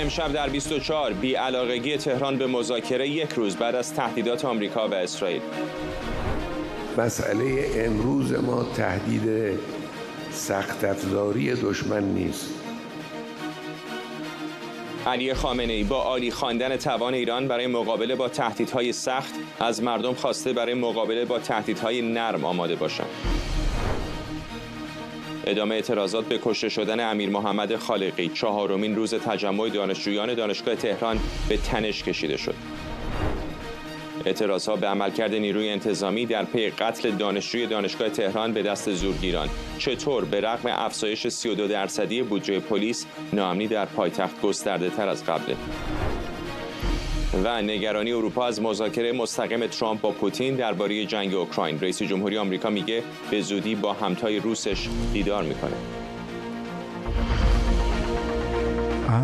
امشب در 24 بی‌علاقگی تهران به مذاکره یک روز بعد از تهدیدات آمریکا و اسرائیل. مسئله امروز ما تهدید سخت افزاری دشمن نیست. علی خامنه‌ای با عالی خواندن توان ایران برای مقابله با تهدیدهای سخت از مردم خواسته برای مقابله با تهدیدهای نرم آماده باشند. ادامه اعتراضات به کشته شدن امیر محمد خالقی، چهارمین روز تجمع دانشجویان دانشگاه تهران به تنش کشیده شد. اعتراضها به عملکرد نیروی انتظامی در پی قتل دانشجوی دانشگاه تهران به دست زورگیران. چطور به رغم افزایش 32% بودجه پلیس، ناامنی در پایتخت گسترده تر از قبله. و نگرانی اروپا از مذاکره مستقیم ترامپ با پوتین درباره جنگ اوکراین. رئیس جمهوری آمریکا میگه به زودی با همتای روسش دیدار میکنه.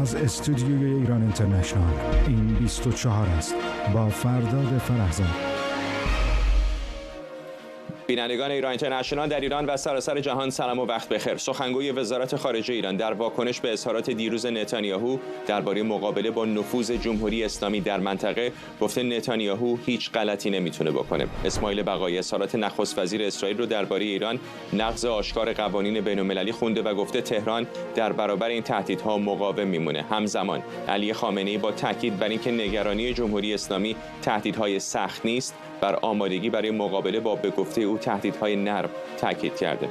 از استودیوی ایران اینترنشنال این 24 است با فرداد فرهزاد. بینندگان ایران اینترنشنال در ایران و سراسر جهان سلام و وقت بخیر. سخنگوی وزارت خارجه ایران در واکنش به اظهارات دیروز نتانیاهو درباره مقابله با نفوذ جمهوری اسلامی در منطقه گفته نتانیاهو هیچ غلطی نمیتونه بکنه. اسماعیل بقایی اظهارات نخست وزیر اسرائیل رو درباره ایران نقض آشکار قوانین بین‌المللی خونده و گفته تهران در برابر این تهدیدها مقاوم میمونه. همزمان علی خامنه‌ای با تاکید بر اینکه نگرانی جمهوری اسلامی تهدیدهای سخت نیست، بر آمادگی برای مقابله با به گفته او تهدیدهای نرم تاکید کرده.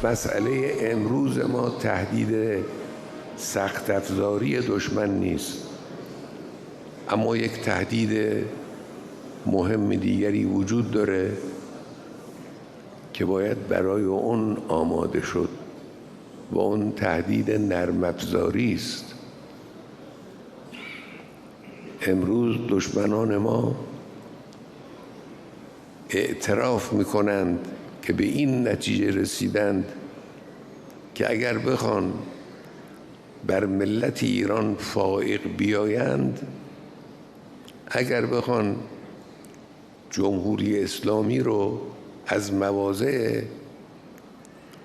مسئله امروز ما تهدید سخت افزاری دشمن نیست، اما یک تهدید مهم دیگری وجود داره که باید برای اون آماده شد و اون تهدید نرم افزاری است. امروز دشمنان ما اعتراف میکنند که به این نتیجه رسیدند که اگر بخوان بر ملت ایران فائق بیایند، اگر بخوان جمهوری اسلامی رو از مواضع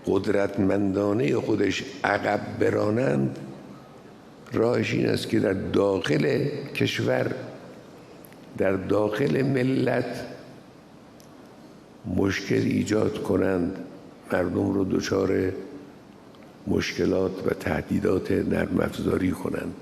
قدرتمندانه خودش عقب برانند، راهش این است که در داخل کشور، در داخل ملت مشکل ایجاد کنند، مردم رو دچار مشکلات و تهدیدات نرم افزاری کنند.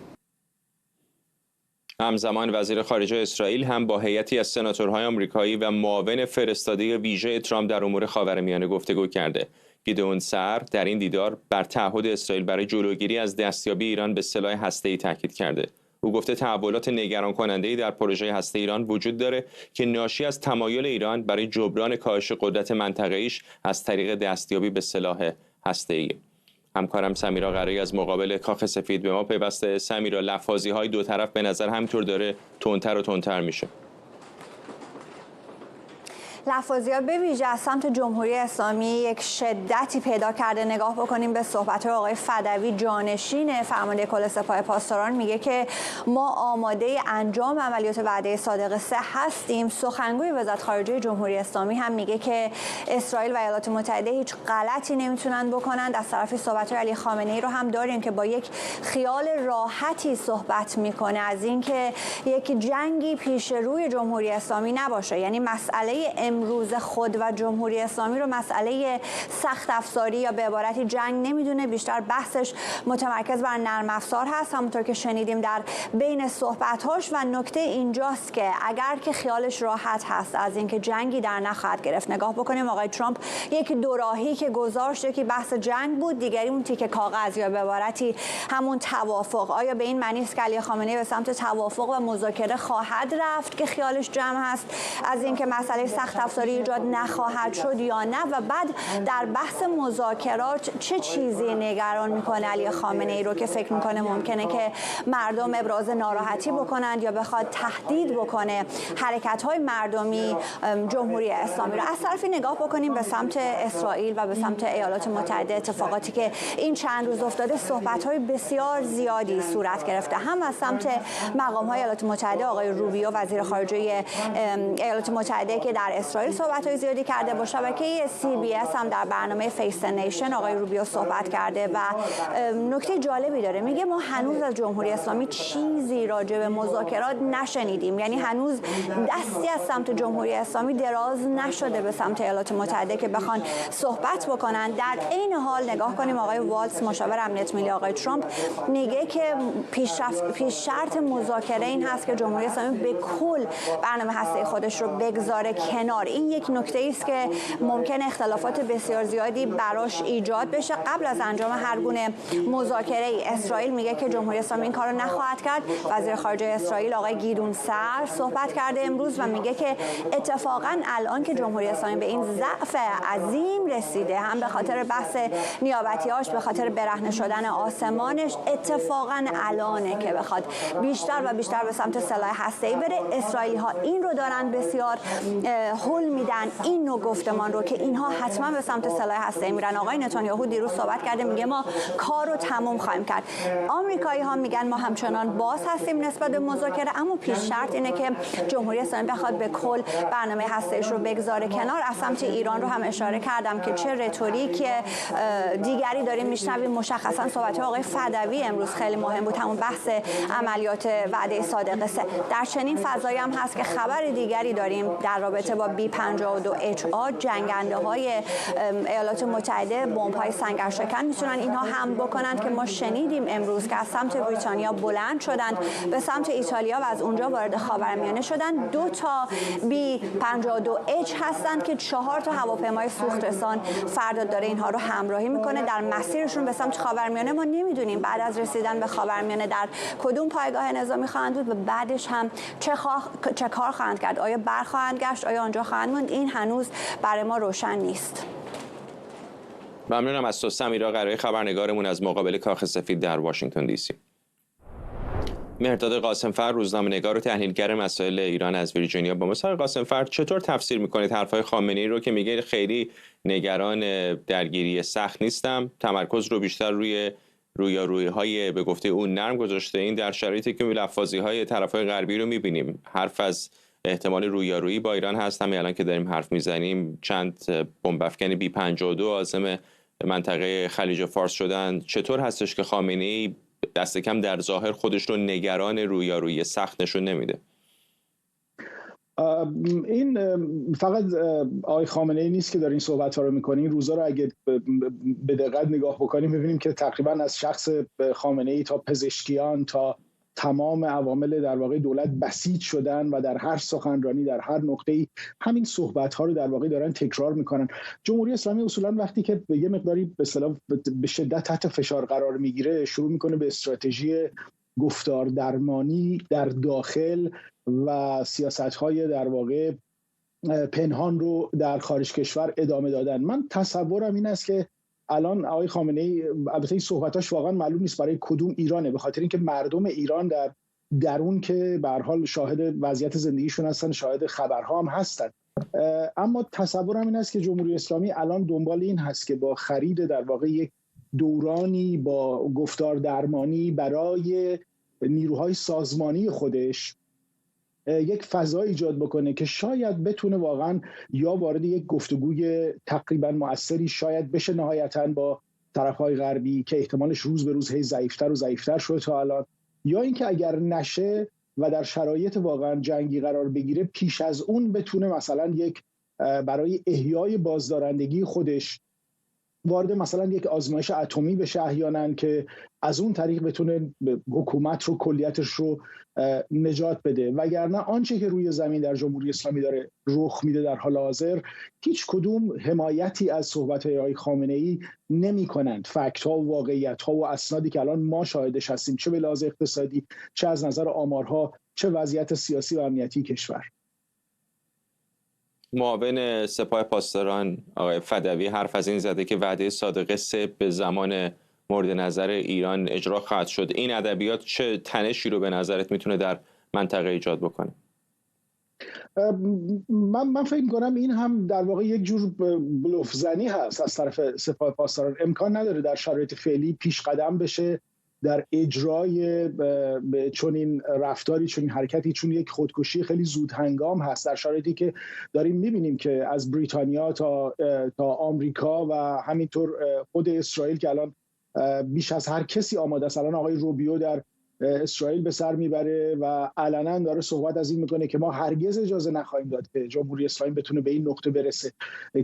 همزمان وزیر خارجه اسرائیل هم با هیئتی از سناتورهای آمریکایی و معاون فرستاده ویژه ترامپ در امور خاورمیانه گفتگو کرده. گیدئون سعر در این دیدار بر تعهد اسرائیل برای جلوگیری از دستیابی ایران به سلاح هسته‌ای تاکید کرده. او گفته تحولات نگران کننده‌ای در پروژه هسته ایران وجود داره که ناشی از تمایل ایران برای جبران کاهش قدرت منطقه‌ایش از طریق دستیابی به سلاح هسته‌ای. همکارم سمیرا قرایی از مقابل کاخ سفید به ما پیوسته. سمیرا، لفاظی‌های دو طرف به نظر همینطور داره تندتر و تندتر میشه. لفاظی‌ها به ویژه از سمت جمهوری اسلامی یک شدتی پیدا کرده. نگاه بکنیم به صحبت‌های آقای فدوی، جانشین فرمانده کل سپاه پاسداران، میگه که ما آماده انجام عملیات وعده صادق 3 هستیم. سخنگوی وزارت خارجه جمهوری اسلامی هم میگه که اسرائیل و ایالات متحده هیچ غلطی نمیتونن بکنند. از طرفی صحبت‌های علی خامنه‌ای رو هم داریم که با یک خیال راحتی صحبت میکنه از اینکه یک جنگی پیش روی جمهوری اسلامی نباشه. یعنی مسئله امروز خود و جمهوری اسلامی رو مسئله سخت افزاری یا به عبارتی جنگ نمیدونه، بیشتر بحثش متمرکز بر نرم افزار هست، همونطور که شنیدیم در بین صحبت‌هاش. و نکته اینجاست که اگر که خیالش راحت هست از اینکه جنگی در نخواهد گرفت، نگاه بکنیم آقای ترامپ یک دوراهی که گذاشت که بحث جنگ بود، دیگری اون تیکه کاغذ یا به عبارتی همون توافق. آیا به این معنی است که علی خامنه‌ای به سمت توافق و مذاکره خواهد رفت که خیالش جمع هست از اینکه مسئله سخت افزاری ایجاد نخواهد شد یا نه؟ و بعد در بحث مذاکرات چه چیزی نگران میکنه علی خامنه‌ای رو که فکر میکنه ممکنه که مردم ابراز ناراحتی بکنند یا بخواد تهدید بکنه حرکت‌های مردمی جمهوری اسلامی رو؟ از طرفی نگاه بکنیم به سمت اسرائیل و به سمت ایالات متحده، اتفاقاتی که این چند روز افتاده، صحبت‌های بسیار زیادی صورت گرفته، هم از سمت مقام‌های ایالات متحده، آقای روبیو وزیر خارجه ایالات متحده که در اسرائیل صحبت‌های زیادی کرده. با شبکه CBS هم در برنامه فیس نیشن آقای روبیو صحبت کرده و نکته جالبی داره. میگه ما هنوز از جمهوری اسلامی چیزی راجع به مذاکرات نشنیدیم، یعنی هنوز دستی از سمت جمهوری اسلامی دراز نشده به سمت ایالات متحده که بخوان صحبت بکنن. در عین حال نگاه کنیم آقای والتز مشاور امنیت ملی آقای ترامپ میگه که پیش شرط مذاکره این هست که جمهوری اسلامی به کل برنامه هسته خودش رو بگذاره کنار. این یک نکته است که ممکن اختلافات بسیار زیادی براش ایجاد بشه قبل از انجام هر گونه مذاکره ای. اسرائیل میگه که جمهوری اسلامی این کارو نخواهد کرد. وزیر خارجه اسرائیل آقای گیدون سار صحبت کرده امروز و میگه که اتفاقا الان که جمهوری اسلامی به این ضعف عظیم رسیده، هم به خاطر بحث نیابتیاش، به خاطر برهنه شدن آسمانش، اتفاقا الانه که بخواد بیشتر و بیشتر به سمت سلاح هسته‌ای بره. اسرائیلی ها این رو دارن بسیار هول میدن، این نوع گفتمان رو، که اینها حتما به سمت سلاح هسته‌ای میرن. آقای نتانیاهو دیروز صحبت کرده، میگه ما کار رو تموم خواهیم کرد. آمریکایی ها میگن ما همچنان باز هستیم نسبت به مذاکره، اما پیش شرط اینه که جمهوری اسلامی بخواد به کل برنامه هسته‌ایش رو بگذاره کنار. از سمت ایران رو هم اشاره کردم که چه رتوریک دیگری داریم میشنویم. مشخصا صحبت آقای فدوی امروز خیلی مهم بود، همون بحث عملیات وعده صادق 3. در چنین فضایی هم هست که خبر دیگری داریم در رابطه با B-52HA، جنگنده های ایالات متحده بمب‌های سنگرشکن میتونن اینها حمل بکنند که ما شنیدیم امروز که از سمت بریتانیا بلند شدند به سمت ایتالیا و از اونجا وارد خاورمیانه شدند. 2 تا B-52H هستند که 4 تا هواپیمای سوخترسان فردا داره اینها رو همراهی میکنه در مسیرشون به سمت خاورمیانه. ما نمیدونیم بعد از رسیدن به خاورمیانه در کدوم پایگاه نظامی خواهند بود و بعدش هم چه کار خواهند کرد. آیا برخواهند گشت، آیا آنجا خواهند موند؟ این هنوز برای ما روشن نیست. ممنونم از تو سمیرا قرایی، خبرنگارمون از مقابل کاخ سفید در واشنگتن دی سی. مهرداد قاسمفر، روزنامه‌نگار و تحلیلگر مسائل ایران از ویرجینیا با ما. قاسمفر، چطور تفسیر میکنید حرفای خامنه‌ای رو که میگه خیلی نگران درگیری سخت نیستم، تمرکز رو بیشتر روی رویارویی‌های به گفته اون نرم گذاشته؟ این در شرایطی که لفاظی‌های طرف‌های غربی رو می‌بینیم، حرف از احتمال رویارویی با ایران هست. همین الان که داریم حرف میزنیم چند بمب افکن B-52 عازم منطقه خلیج فارس شدن. چطور هستش که خامنه‌ای دست کم در ظاهر خودش رو نگران رویارویی سخت نشون نمیده؟ این فقط آقای خامنه‌ای نیست که داره این صحبت‌ها رو می‌کنه. این روزا رو اگه به دقت نگاه بکنیم می‌بینیم که تقریبا از شخص خامنه‌ای تا پزشکیان تا تمام عوامل در واقع دولت بسیج شدن و در هر سخنرانی در هر نقطه‌ای همین صحبت‌ها رو در واقع دارن تکرار می‌کنن. جمهوری اسلامی اصولاً وقتی که به یه مقداری به اصطلاح به شدت تحت فشار قرار می‌گیره شروع می‌کنه به استراتژی گفتار درمانی در داخل و سیاست‌های در واقع پنهان رو در خارج کشور ادامه دادن. من تصورم این است که الان آقای خامنه‌ای، البته این صحبتاش واقعا معلوم نیست برای کدوم ایرانه، به خاطر اینکه مردم ایران در درون که به هر حال شاهد وضعیت زندگیشون هستن، شاهد خبرها هم هستن، اما تصورم این است که جمهوری اسلامی الان دنبال این هست که با خرید در واقع یک دورانی با گفتار درمانی برای نیروهای سازمانی خودش یک فضا ایجاد بکنه که شاید بتونه واقعا یا وارد یک گفتگوی تقریبا مؤثری شاید بشه نهایتاً با طرفهای غربی که احتمالش روز به روز هی ضعیفتر و ضعیفتر شده تا الان، یا اینکه اگر نشه و در شرایط واقعا جنگی قرار بگیره پیش از اون بتونه مثلا یک برای احیای بازدارندگی خودش وارد مثلا یک آزمایش اتمی بشه احیانا که از اون طریق بتونه حکومت رو کلیتش رو نجات بده. وگرنه آنچه که روی زمین در جمهوری اسلامی داره رخ میده در حال حاضر هیچ کدوم حمایتی از صحبت‌های آقای خامنه‌ای نمی‌کنند. فکت‌ها و واقعیت‌ها و اسنادی که الان ما شاهدش هستیم، چه به لحاظ اقتصادی، چه از نظر آمارها، چه وضعیت سیاسی و امنیتی کشور. معاون سپاه پاسداران آقای فدوی حرف از این زده که وعده صادق 3 به زمان مورد نظر ایران اجرا خواهد شد. این ادبیات چه تنشی رو به نظرت میتونه در منطقه ایجاد بکنه؟ من فکر می‌کنم این هم در واقع یک جور بلوف زنی هست از طرف سپاه پاسداران. امکان نداره در شرایط فعلی پیش قدم بشه در اجرای چنین رفتاری، چنین حرکتی، چون یک خودکشی خیلی زود هنگام هست در شرایطی که داریم می‌بینیم که از بریتانیا تا آمریکا و همینطور خود اسرائیل که الان بیش از هر کسی آماده است. الان آقای روبیو در اسرائیل به سر میبره و علنا داره صحبت از این میکنه که ما هرگز اجازه نخواهیم داد که جمهوری اسلامی بتونه به این نقطه برسه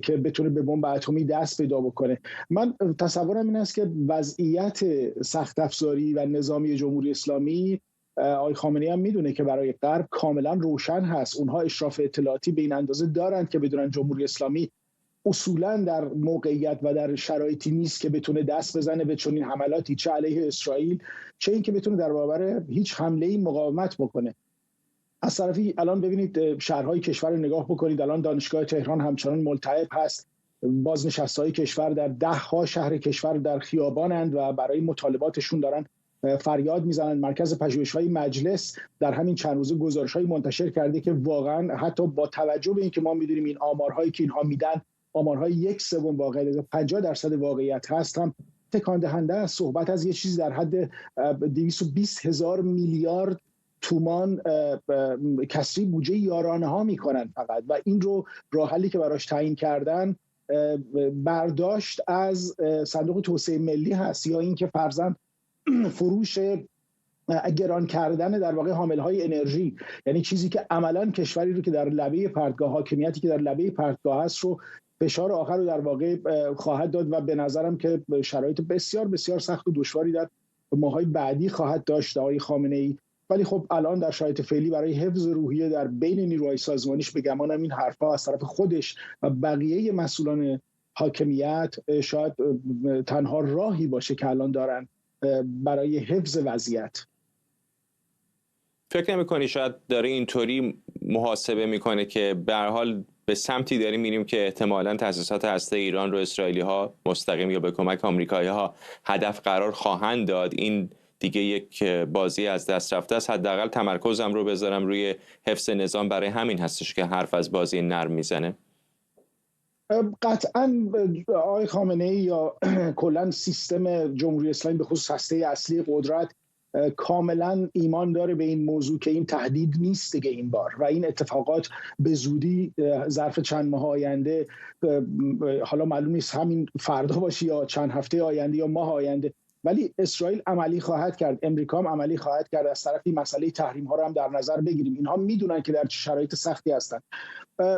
که بتونه به بمب اتمی دست پیدا بکنه. من تصورم این است که وضعیت سخت افزاری و نظامی جمهوری اسلامی، آقای خامنه‌ای هم میدونه که برای غرب کاملا روشن هست. اونها اشراف اطلاعاتی به این اندازه دارند که بدونن جمهوری اسلامی اصولا در موقعیت و در شرایطی نیست که بتونه دست بزنه به چنین حملاتی، چه علیه اسرائیل چه اینکه بتونه در برابر هیچ حمله‌ای مقاومت بکنه. از طرفی الان ببینید شهرهای کشور رو نگاه بکنید، الان دانشگاه تهران همچنان ملتهب هست، بازنشسته‌های کشور در 10 شهر کشور در خیابانند و برای مطالباتشون دارن فریاد میزنن. مرکز پژوهش‌های مجلس در همین چند روزه گزارش‌های منتشر کرده که واقعا حتی با توجه به اینکه ما می‌دونیم این آمارهایی که اینها میدن آمارهای 1/3 واقعیت 50% واقعیت هست، هم تکان دهنده است. صحبت از یه چیزی در حد 220,000 میلیارد تومان کسری بودجه یارانه ها میکنن فقط، و این رو راه حلی که براش تعیین کردن برداشت از صندوق توسعه ملی هست، یا اینکه فرضاً فروش گران کردن در واقع حاملهای انرژی، یعنی چیزی که عملاً کشوری رو که در لبه پرتگاه، حاکمیتی که در لبه پرتگاه هست رو فشار آخر رو در واقع خواهد داد و به نظرم که شرایط بسیار بسیار سخت و دشواری در ماهای بعدی خواهد داشت آقای خامنه‌ای. ولی خب الان در شرایط فعلی برای حفظ روحیه در بین نیروهای سازمانیش به گمانم این حرفا از طرف خودش و بقیه مسئولان حاکمیت شاید تنها راهی باشه که الان دارن برای حفظ وضعیت. فکر نمی‌کنی شاید داره اینطوری محاسبه میکنه که به هر حال به سمتی داریم میریم که احتمالاً تأسیسات هسته ایران رو اسرائیلی‌ها مستقیم یا به کمک آمریکایی‌ها هدف قرار خواهند داد؟ این دیگه یک بازی از دست رفته است. حداقل تمرکزم رو بذارم روی حفظ نظام، برای همین هستش که حرف از بازی نرم میزنه. قطعاً آقای خامنه‌ای یا کلاً سیستم جمهوری اسلامی به خصوص هسته اصلی قدرت کاملا ایمان داره به این موضوع که این تهدید نیست دیگه این بار، و این اتفاقات به زودی ظرف چند ماه آینده، حالا معلوم نیست همین فردا باشه یا چند هفته آینده یا ماه آینده، ولی اسرائیل عملی خواهد کرد، امریکا هم عملی خواهد کرد. از طرفی مسئله تحریم ها رو هم در نظر بگیریم، اینها میدونن که در چه شرایط سختی هستن.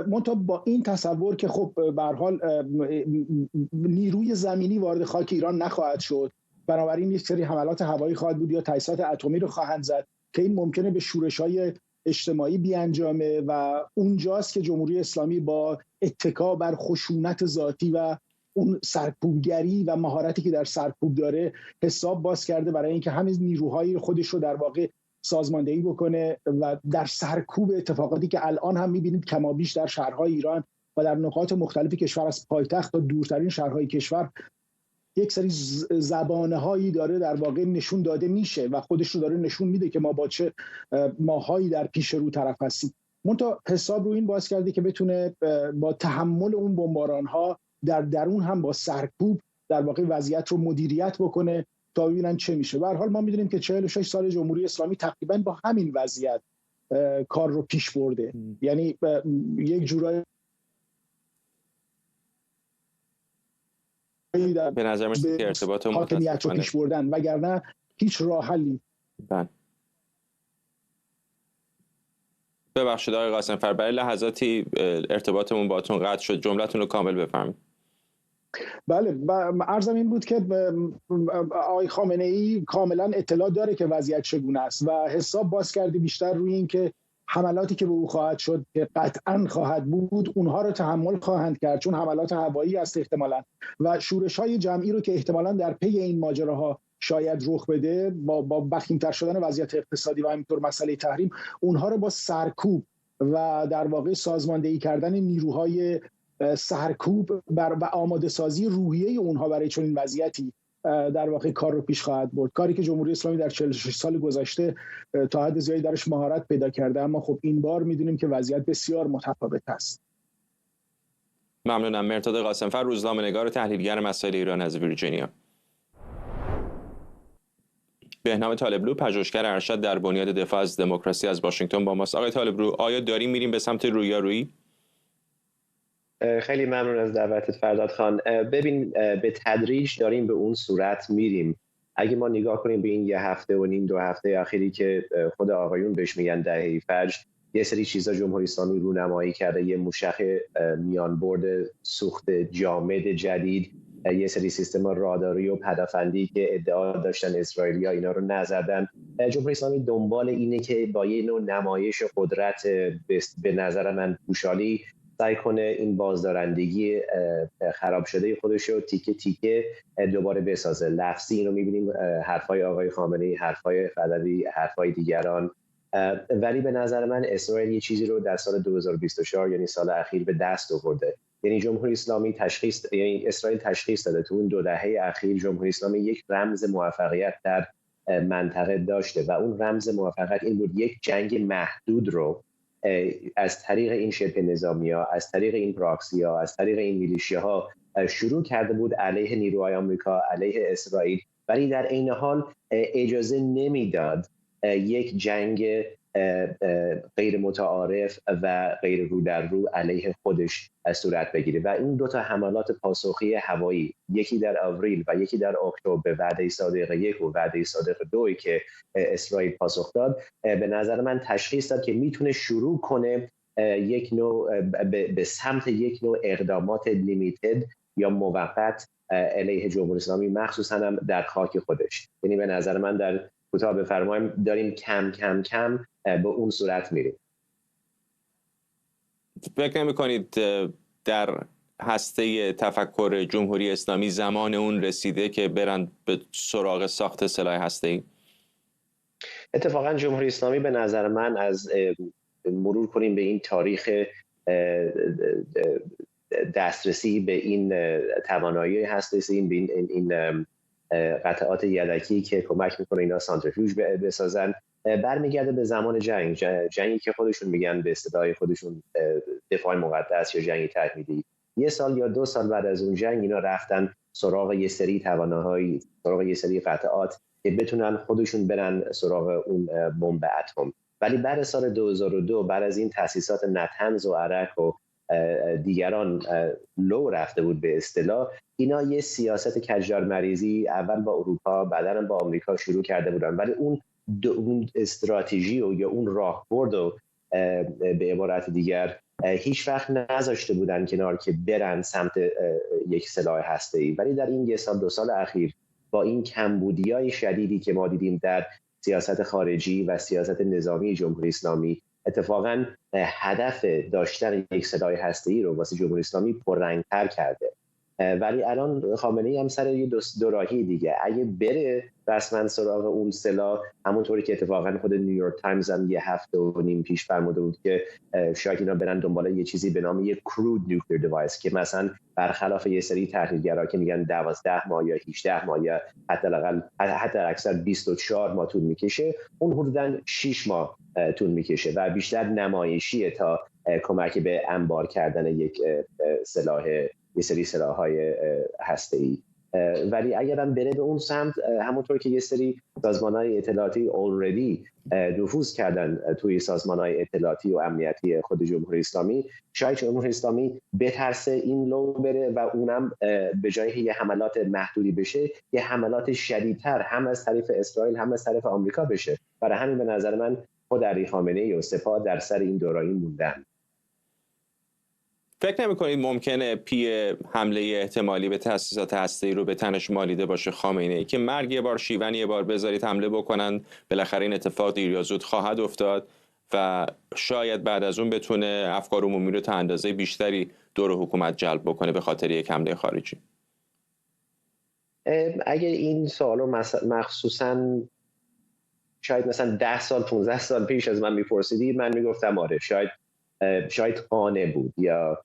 منتها با این تصور که خب به هر حال نیروی زمینی وارد خاک ایران نخواهد شد، بنابراین یک سری حملات هوایی خواهد بود یا تاسیسات اتمی رو خواهند زد که این ممکنه به شورش‌های اجتماعی بیانجامه و اونجاست که جمهوری اسلامی با اتکا بر خشونت ذاتی و اون سرکوبگری و مهارتی که در سرکوب داره حساب باز کرده برای اینکه همین نیروهای خودش رو در واقع سازماندهی بکنه و در سرکوب اتفاقاتی که الان هم می‌بینید کمابیش در شهرهای ایران و در نقاط مختلف کشور از پایتخت تا دورترین شهرهای کشور یک سری زبانه‌هایی داره در واقع نشون داده میشه و خودش رو داره نشون میده که ما با چه ماهایی در پیش رو طرف هستیم. منتها حساب رو این باز کرده که بتونه با تحمل اون بمباران‌ها در درون هم با سرکوب در واقع وضعیت رو مدیریت بکنه تا ببینن چه میشه. به هر حال ما میدونیم که 46 سال جمهوری اسلامی تقریبا با همین وضعیت کار رو پیش برده، یعنی یک جورایی به نظر میاد که ارتباط حاکمیت رو پیش بردن، وگرنه هیچ راه حلی. ببخشید آقای قاسم‌فر، برای لحظاتی ارتباطمون باهاتون قطع شد، جملتون رو کامل بفرمایید. بله، عرضم این بود که آقای خامنه‌ای کاملا اطلاع داره که وضعیت چگونه است و حساب باز کرده بیشتر روی این که حملاتی که به او خواهد شد که قطعاً خواهد بود اونها رو تحمل خواهند کرد، چون حملات هوایی است احتمالاً، و شورش‌های جمعی رو که احتمالاً در پی این ماجراها شاید رخ بده با وخیم‌تر شدن وضعیت اقتصادی و همینطور مسئله تحریم، اونها رو با سرکوب و در واقع سازماندهی کردن نیروهای سرکوب و آماده سازی روحیه اونها برای چنین وضعیتی در واقع کار رو پیش خواهد برد، کاری که جمهوری اسلامی در 46 سال گذشته تا حد زیادی درش مهارت پیدا کرده، اما خب این بار میدونیم که وضعیت بسیار متفاوت است. ممنونم. مرداد قاسم‌فر، روزنامه‌نگار و تحلیلگر مسائل ایران از ویرجینیا. بهنام طالبلو، پژوهشگر ارشد در بنیاد دفاع از دموکراسی از واشنگتن با ماست. آقای طالبلو، آیا داریم میریم به سمت رویارویی؟ خیلی ممنون از دعوتت فرداد خان. ببین، به تدریج داریم به اون صورت میریم. اگه ما نگاه کنیم به این 1.5 هفته و نیم 2 هفته اخیری که خود آقایون بهش میگن دهه فجر، یه سری چیزا جمهوری اسلامی رونمایی کرده، یه موشک میانبرد سوخت جامد جدید، یه سری سیستم راداری و پدافندی که ادعا داشتن اسرائیلیا اینا رو نزدن. جمهوری اسلامی دنبال اینه که با یه نوع نمایش قدرت به نظر من پوشالی سعی کنه این بازدارندگی خراب شده خودش رو تیکه تیکه دوباره بسازه. لفظی اینو می‌بینیم، حرفای آقای خامنه‌ای، حرفای فدوی، حرفای دیگران. ولی به نظر من اسرائیل یه چیزی رو در سال 2024 یعنی سال اخیر به دست آورده. یعنی جمهوری اسلامی اسرائیل تشخیص داده تو اون 2 دهه اخیر جمهوری اسلامی یک رمز موفقیت در منطقه داشته و اون رمز موفقیت این بود یک جنگ محدود رو از طریق این شبه نظامی‌ها، از طریق این پراکسی‌ها، از طریق این میلیشیاها شروع کرده بود علیه نیروهای آمریکا، علیه اسرائیل، ولی در عین حال اجازه نمیداد یک جنگ غیر متعارف و غیر رو در رو علیه خودش صورت بگیره. و این 2 تا حملات پاسخی هوایی، یکی در آوریل و یکی در اکتبر، به وعده صادق 1 و وعده صادق 2 که اسرائیل پاسخ داد، به نظر من تشخیص داد که میتونه شروع کنه یک نوع به سمت یک نوع اقدامات لیمیتد یا موقت علیه جمهوری اسلامی، مخصوصا هم در خاک خودش. یعنی به نظر من در کوتاه بفرماییم داریم کم کم کم به اون صورت میریم. فکر نمی‌کنید در هسته تفکر جمهوری اسلامی زمان اون رسیده که برن به سراغ ساخت سلاح هسته‌ای؟ اتفاقا جمهوری اسلامی به نظر من از مرور کنیم به این تاریخ دسترسی به این توانایی هسته‌ای، به این قطعات یدکی که کمک میکنه اینا سانتریفیوژ بسازن، برمیگرده به زمان جنگی که خودشون میگن به اصطلاح خودشون دفاع مقدس یا جنگ تحمیلی. 1 سال یا 2 سال بعد از اون جنگ اینا رفتن سراغ یه سری توانایی، سراغ یه سری قطعات که بتونن خودشون برن سراغ اون بمب اتم. ولی بعد سال 2002 بعد از این تأسیسات نتنز و عرق و دیگران لو رفته بود به اصطلاح، اینا یه سیاست کجدار مریضی اول با اروپا بعداً با آمریکا شروع کرده بودن، ولی اون استراتژی و یا اون راهبرد رو به عبارت دیگر هیچ وقت نذاشته بودن کنار که برن سمت یک سلاح هسته‌ای. ولی در این 1 سال 2 سال اخیر با این کمبودی‌های شدیدی که ما دیدیم در سیاست خارجی و سیاست نظامی جمهوری اسلامی، اتفاقاً هدف داشتن یک سلاح هسته‌ای رو واسه جمهوری اسلامی پررنگ‌تر کرده. ولی الان خامنه‌ای هم سر یه دو راهی دیگه، اگه بره رسما سراغ اون سلاح، همونطوری که اتفاقا خود نیویورک تایمز هم 1.5 هفته پیش فرموده بود که شاید اینا برن دنبال یه چیزی به نام یک کرود نیوکلیر دیوایس که مثلا برخلاف یه سری تحلیلگرا که میگن 12 ماه یا 18 ماه یا حتی اکثر 24 ماه طول میکشه، اون حدوداً 6 ماه طول میکشه و بیشتر نمایشیه تا کمک به انبار کردن یک سلاح، یه سری سلاح‌های هسته‌ای. ولی اگرم بره به اون سمت، همونطور که یه سری سازمان‌های اطلاعاتی already نفوذ کردن توی سازمان‌های اطلاعاتی و امنیتی خود جمهوری اسلامی، شاید جمهوری اسلامی بترسه این لو بره و اونم به جای یه حملات محدودی بشه، یه حملات شدیدتر هم از طرف اسرائیل هم از طرف آمریکا بشه. برای همین به نظر من خود علی خامنه‌ای و سپاه در سر این دوراهی موندن. فکر نمی‌کنید ممکنه پی حمله احتمالی به تأسیسات هسته‌ای رو به تنش مالیده باشه خامنه‌ای که مرگ یه بار شیون یه بار بذارید حمله بکنن، بالاخره این اتفاق دیر یا زود خواهد افتاد و شاید بعد از اون بتونه افکار عمومی رو تا اندازه بیشتری دور حکومت جلب بکنه به خاطر یک حمله خارجی؟ اگه این سوالو مخصوصاً شاید مثلا 10 سال 15 سال پیش از من میپرسیدی، من میگفتم آره شاید قانع بود یا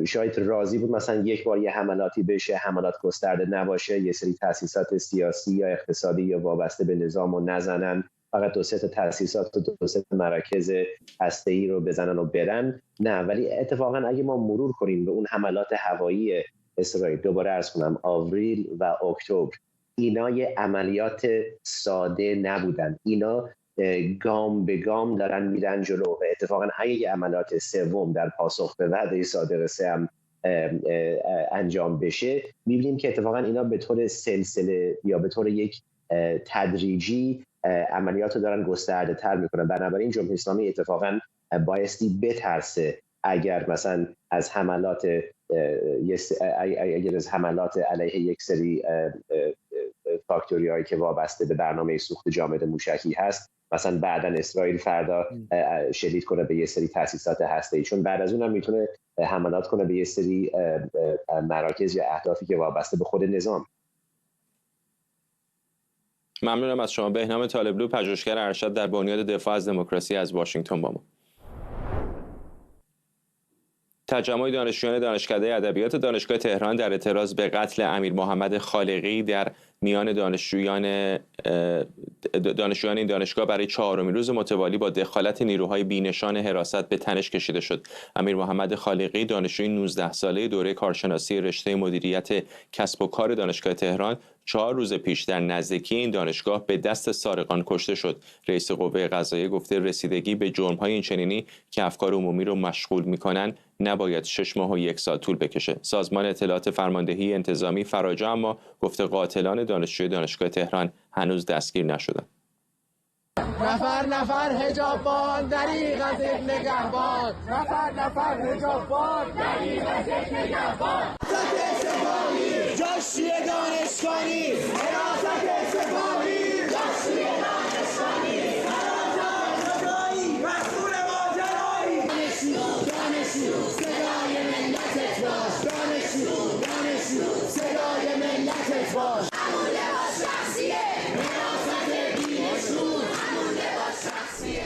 شاید راضی بود مثلا یک بار یه حملاتی بشه، حملات گسترده نباشه، یه سری تأسیسات سیاسی یا اقتصادی یا وابسته به نظام رو نزنن، فقط 2-3 تا تأسیسات و 2-3 تا مراکز هسته‌ای رو بزنن و برن. نه، ولی اتفاقا اگه ما مرور کنیم به اون حملات هوایی اسرائیل، دوباره عرض کنم آوریل و اکتبر، اینا یه عملیات ساده نبودن، اینا گام به گام دارن میرن جلو و اتفاقا اگه یه عملیات سوم در پاسخ به وعده صادق 3 هم انجام بشه، میبینیم که اتفاقا اینا به طور سلسله یا به طور یک تدریجی عملیات رو دارن گسترده تر میکنن. بنابراین جمهوری اسلامی اتفاقا بایستی بترسه اگر مثلا از حملات علیه یک سری فاکتوری هایی که وابسته به برنامه سوخت جامد موشکی هست، مثلا بعداً اسرائیل فردا شدید کنه به یه سری تأسیسات هسته‌ای، چون بعد از اون هم میتونه حملات کنه به یه سری مراکز یا اهدافی که وابسته به خود نظام. ممنونم از شما. بهنام طالبلو، پژوهشگر ارشد در بنیاد دفاع از دموکراسی از واشنگتن با ما. تجمع دانشجویان دانشکده ادبیات دانشگاه تهران در اعتراض به قتل امیر محمد خالقی در میان دانشجویان این دانشگاه برای 4مین روز متوالی با دخالت نیروهای بی‌نشان حراست به تنش کشیده شد. امیر محمد خالقی، دانشجوی 19 ساله دوره کارشناسی رشته مدیریت کسب و کار دانشگاه تهران، 4 روز پیش در نزدیکی این دانشگاه به دست سارقان کشته شد. رئیس قوه قضاییه گفته رسیدگی به جرم‌های اینچنینی که افکار عمومی رو مشغول می‌کنند نباید 6 ماه و 1 سال طول بکشه. سازمان اطلاعات فرماندهی انتظامی فراجا اما گفته قاتلان دانشجوی دانشگاه تهران هنوز دستگیر نشدند. نفر نفر حجابان دریغ از یک نگهبان، نفر نفر حجابان دریغ از یک نگهبان. جاشی دانشگاهی، حراست سپاهی، جاشی دانشگاهی، حراست سپاهی، مسئول ماجرایی. دانشجو صدای ملتت باش، دانشجو صدای ملتت باش. همون لباس شخصیه، حراست بی‌نشون، همون لباس شخصیه.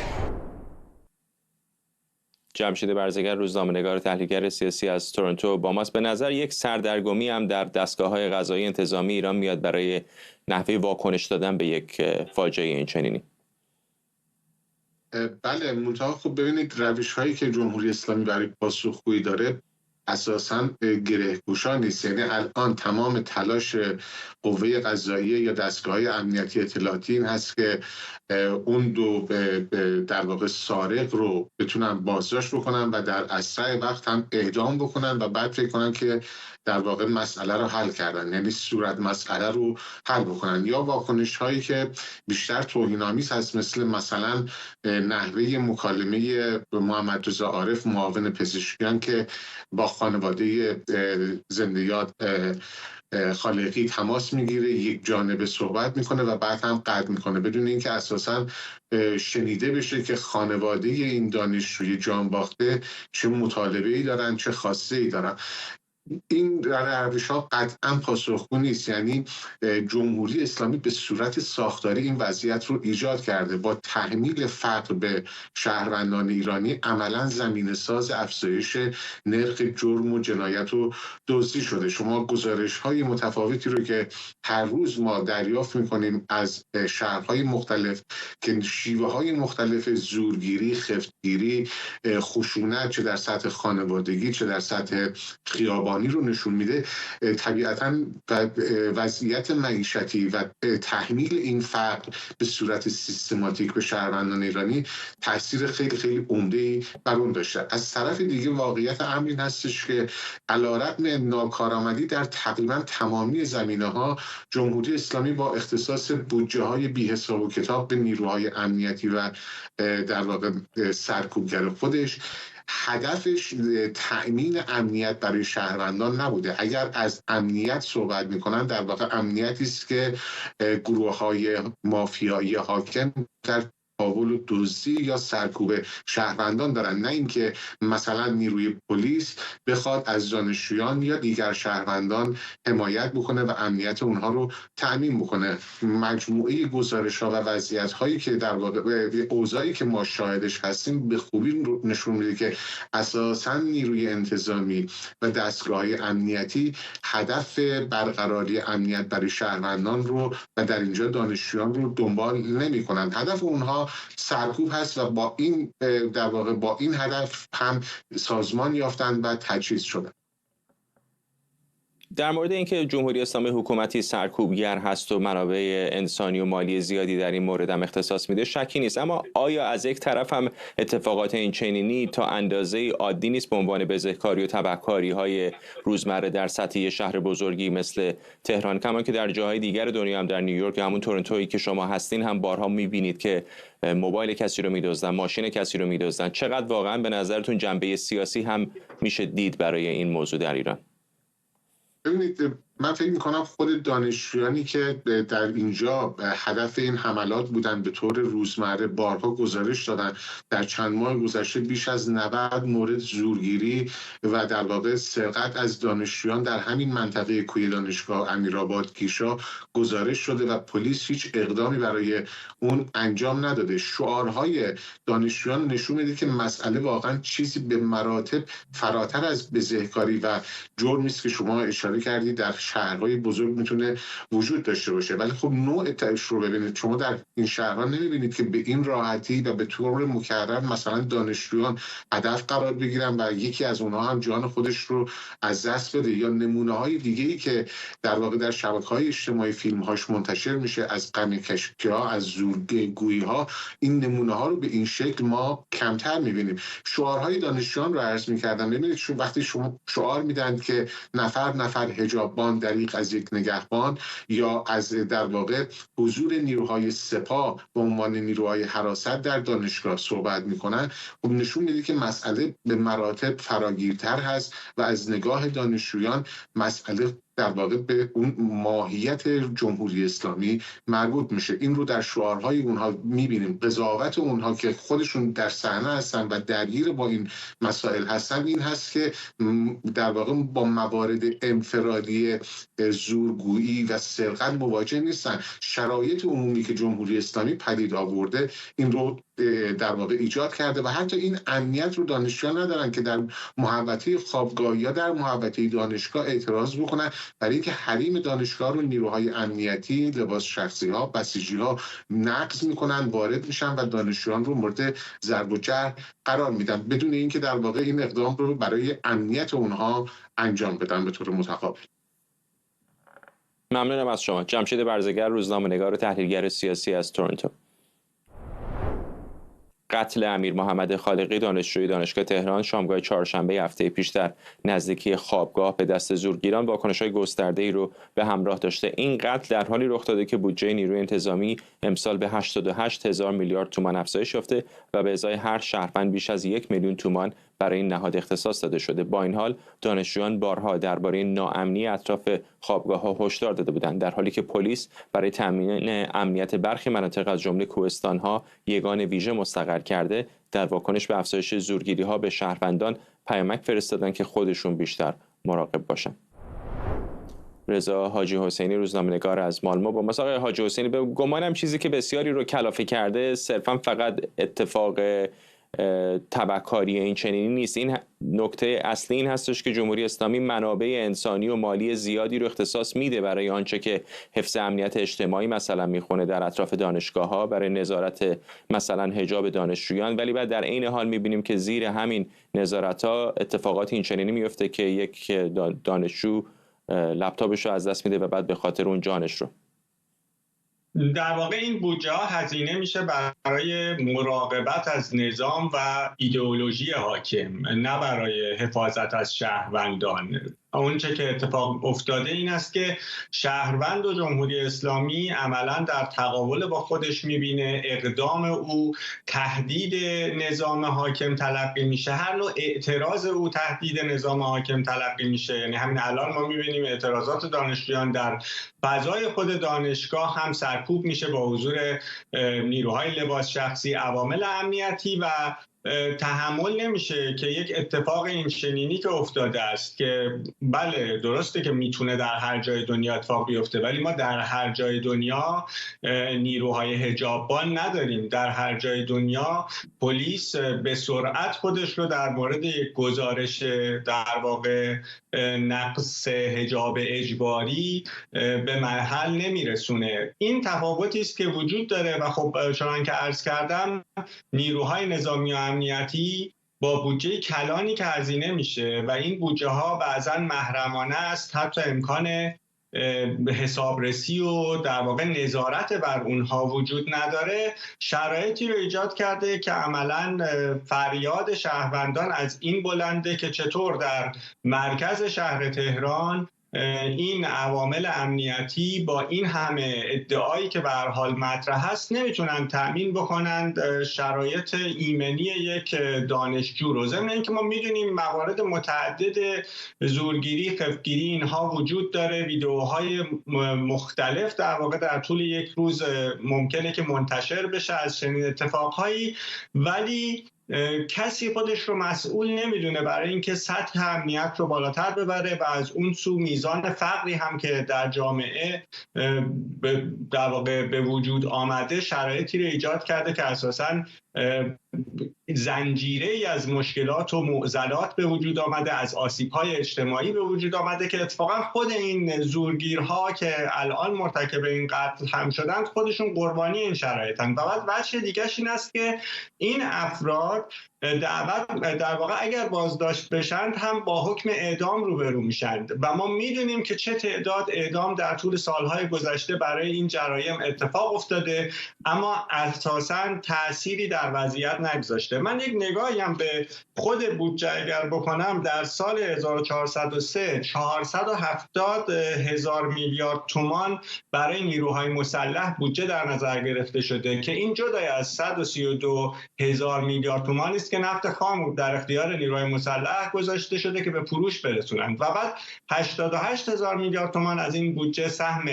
جمشید برزگر، روزنامه‌نگار و تحلیلگر سیاسی از تورنتو با ماست. به نظر یک سردرگمی هم در دستگاه‌های قضایی انتظامی ایران میاد برای نحوه واکنش دادن به یک فاجعه اینچنینی. بله، منتها خب ببینید روش‌هایی که جمهوری اسلامی برای پاسخگویی داره اساساً گره‌گشا نیست. یعنی الان تمام تلاش قوه قضاییه یا دستگاه‌های امنیتی اطلاعاتی این هست که اون دو در واقع سارق رو بتونن بازداشت بکنن و در اسرع وقت هم اعدام بکنن و بعد فکر کنن که در واقع مسئله رو حل کردن، یعنی صورت مسئله رو حل بکنن. یا واکنش هایی که بیشتر توهین‌آمیز هست، مثلا نحوه مکالمه محمد رضا عارف معاون پزشکیان که با خانواده زنده یاد خالقی تماس میگیره، یک جانبه صحبت میکنه و بعد هم قطع میکنه بدون اینکه اساساً شنیده بشه که خانواده این دانشجوی جان باخته چه مطالبه‌ای دارن، چه خواسته‌ای دارن. این روش‌ها قطعاً پاسخگو نیست. یعنی جمهوری اسلامی به صورت ساختاری این وضعیت رو ایجاد کرده. با تحمیل فقر به شهروندان ایرانی عملاً زمینه‌ساز افزایش نرخ جرم و جنایت و دزدی شده. شما گزارش‌های متفاوتی رو که هر روز ما دریافت می‌کنیم از شهرهای مختلف که شیوه‌های مختلف زورگیری، خفتگیری، خشونت چه در سطح خانوادگی چه در سطح خیابانی رو نشون میده، طبیعتاً وضعیت معیشتی و تحمیل این فقر به صورت سیستماتیک به شهروندان ایرانی تاثیر خیلی خیلی عمده‌ای بر اون داشته. از طرف دیگه واقعیت امر این هستش که علیرغم ناکارآمدی در تقریباً تمامی زمینه‌ها جمهوری اسلامی با اختصاص بودجه‌های بی‌حساب و کتاب به نیروهای امنیتی و در واقع سرکوبگر خودش هدفش تأمین امنیت برای شهروندان نبوده. اگر از امنیت صحبت میکنن در واقع امنیتی است که گروه‌های مافیایی حاکم در تحول و دزدی یا سرکوب شهروندان دارن، نه اینکه مثلا نیروی پلیس بخواد از دانشجویان یا دیگر شهروندان حمایت بکنه و امنیت اونها رو تأمین بکنه. مجموعه گزارش‌ها و وضعیت‌هایی که در واقع اوضاعی که ما شاهدش هستیم به خوبی نشون میده که اساساً نیروی انتظامی و دستگاه‌های امنیتی هدف برقراری امنیت برای شهروندان رو و در اینجا دانشجویان رو دنبال نمی‌کنند. هدف اونها سرکوب هست و با این در واقع با این هدف هم سازمان یافتند و تجهیز شدند. در مورد اینکه جمهوری اسلامی حکومتی سرکوبگر هست و منابع انسانی و مالی زیادی در این مورد هم اختصاص میده شکی نیست، اما آیا از یک طرف هم اتفاقات این چنینی تا اندازه عادی نیست به عنوان بزهکاری و تبهکاری های روزمره در سطح شهر بزرگی مثل تهران، کما که در جاهای دیگر دنیا هم در نیویورک یا همون تورنتویی که شما هستین هم بارها میبینید که موبایل کسی رو میدزدن، ماشین کسی رو میدزدن. چقدر واقعا به نظرتون جنبه سیاسی هم میشه دید برای این موضوع در ایران؟ ببینید، من فکر میکنم خود دانشجویانی که در اینجا هدف این حملات بودن به طور روزمره بارها گزارش دادن در چند ماه گذشته بیش از 90 مورد زورگیری و در واقع سرقت از دانشجویان در همین منطقه کوی دانشگاه امیرآباد کیشا گزارش شده و پلیس هیچ اقدامی برای اون انجام نداده. شعارهای دانشجویان نشون میده که مسئله واقعا چیزی به مراتب فراتر از بزهکاری و جرمی است که شما اشاره کردید در شهرهای بزرگ میتونه وجود داشته باشه، ولی خب نوع تاش رو ببینید. شما در این شهرها نمیبینید که به این راحتی و به طور مکرر مثلا دانشجویان هدف قرار بگیرن و یکی از اونها هم جان خودش رو از دست بده، یا نمونه های دیگه‌ای که در واقع در شبکه‌های اجتماعی فیلم هاش منتشر میشه از قمی‌کشی‌ها، از زورگویی ها. این نمونه ها رو به این شکل ما کمتر میبینیم. شعارهای دانشجویان رو عرض می‌کردم، ببینید وقتی شما شعار میدن که نفر نفر حجاببان دریغ از یک نگهبان، یا از در واقع حضور نیروهای سپاه به عنوان نیروهای حراست در دانشگاه صحبت میکنن، خب نشون میده که مسئله به مراتب فراگیرتر هست و از نگاه دانشجویان مسئله در واقع به اون ماهیت جمهوری اسلامی مربوط میشه. این رو در شعارهای اونها میبینیم. قضاوت اونها که خودشون در صحنه هستن و درگیر با این مسائل هستن این هست که در واقع با موارد انفرادی زورگویی و سرقت مواجه نیستن. شرایط عمومی که جمهوری اسلامی پدید آورده این رو در واقع ایجاد کرده و حتی این امنیت رو دانشجویان ندارن که در محوطه خوابگاه یا در محوطه دانشگاه اعتراض بکنن برای اینکه حریم دانشگاه رو نیروهای امنیتی، لباس شخصی ها، بسیجی ها نقض میکنن، وارد میشن و دانشجویان رو مورد ضرب و جرح قرار میدن بدون اینکه در واقع این اقدام رو برای امنیت اونها انجام بدن به طور متقابل. ممنونم از شما. جمشید برزگر، روزنامه‌نگار و تحلیلگر سیاسی از تورنتو. قتل امیر محمد خالقی دانشجوی دانشگاه تهران شامگاه چهارشنبه هفته پیش در نزدیکی خوابگاه به دست زورگیران واکنش‌های گسترده‌ای رو به همراه داشته. این قتل در حالی رخ داده که بودجه نیروی انتظامی امسال به 88,000 میلیارد تومان افزایش یافته و به ازای هر شهروند بیش از 1 میلیون تومان برای این نهاد اختصاص داده شده. با این حال دانشجویان بارها درباره ناامنی اطراف خوابگاه‌ها هشدار داده بودند، در حالی که پلیس برای تامین امنیت برخی مناطق از جمله کوهستان‌ها یگان ویژه مستقر کرده. در واکنش به افزایش زورگیری‌ها به شهروندان پیامک فرستادند که خودشون بیشتر مراقب باشند. رضا حاجی حسینی، روزنامه‌نگار از مالمو، با مسابقه حاجی حسینی به گمانم چیزی که بسیاری رو کلافه کرده صرفا فقط اتفاق تبهکاری این چنینی نیست. این نکته اصلی این هستش که جمهوری اسلامی منابع انسانی و مالی زیادی رو اختصاص میده برای آنچه که حفظ امنیت اجتماعی مثلا میخونه در اطراف دانشگاه‌ها، برای نظارت مثلا حجاب دانشجویان، ولی بعد در عین حال میبینیم که زیر همین نظارت‌ها اتفاقات این چنینی میفته که یک دانشجو لپتاپش رو از دست میده و بعد به خاطر اون جانش رو. در واقع این بودجه ها هزینه میشه برای مراقبت از نظام و ایدئولوژی حاکم، نه برای حفاظت از شهروندان. اونچه که اتفاق افتاده این است که شهروند و جمهوری اسلامی عملا در تقابل با خودش میبینه اقدام او تهدید نظام حاکم تلقی میشه، هر نوع اعتراض او تهدید نظام حاکم تلقی میشه. یعنی همین الان ما میبینیم اعتراضات دانشجویان در فضای خود دانشگاه هم سرکوب میشه با حضور نیروهای لباس شخصی، عوامل امنیتی و تحمل نمیشه که یک اتفاق این چنینی که افتاده است که بله درسته که میتونه در هر جای دنیا اتفاق بیفته، ولی ما در هر جای دنیا نیروهای حجاببان نداریم. در هر جای دنیا پلیس به سرعت خودش رو در مورد یک گزارش در واقع نقص حجاب اجباری به محل نمیرسونه. این تفاوتی است که وجود داره و خب چنانکه عرض کردم نیروهای نظامی و امنیتی با بودجه کلانی که هزینه میشه و این بودجه ها بعضا محرمانه است، حتی امکان حسابرسی و در واقع نظارت بر اونها وجود نداره، شرایطی رو ایجاد کرده که عملاً فریاد شهروندان از این بلنده که چطور در مرکز شهر تهران این عوامل امنیتی با این همه ادعایی که به هر حال مطرح هست نمیتونن تأمین بکنند شرایط ایمنی یک دانشجو رو. ضمن اینکه ما میدونیم موارد متعدد زورگیری، خفتگیری اینها وجود داره، ویدیوهای مختلف در واقع در طول یک روز ممکنه که منتشر بشه از چنین اتفاقهایی، ولی کسی خودش رو مسئول نمیدونه برای اینکه سطح امنیت رو بالاتر ببره و از اون سو میزان فقری هم که در جامعه در واقع به وجود آمده شرایطی رو ایجاد کرده که اساساً زنجیره‌ای از مشکلات و معضلات به وجود آمده، از آسیب‌های اجتماعی به وجود آمده که اتفاقا خود این زورگیرها که الان مرتکب این قتل هم شدند خودشون قربانی این شرایطن. و بعد وجه دیگه‌اش این است که این افراد در واقع اگر بازداشت بشند هم با حکم اعدام روبرو میشند و ما میدونیم که چه تعداد اعدام در طول سالهای گذشته برای این جرایم اتفاق افتاده اما اساساً تأثیری در وضعیت نگذاشته. من یک نگاهی هم به خود بودجه اگر بکنم، در سال 1403 470,000 میلیارد تومان برای نیروهای مسلح بودجه در نظر گرفته شده که این جدای از 132,000 میلیارد تومان است که نفت خام در اختیار نیروهای مسلح گذاشته شده که به فروش برسونند و بعد 88,000 میلیارد تومان از این بودجه سهم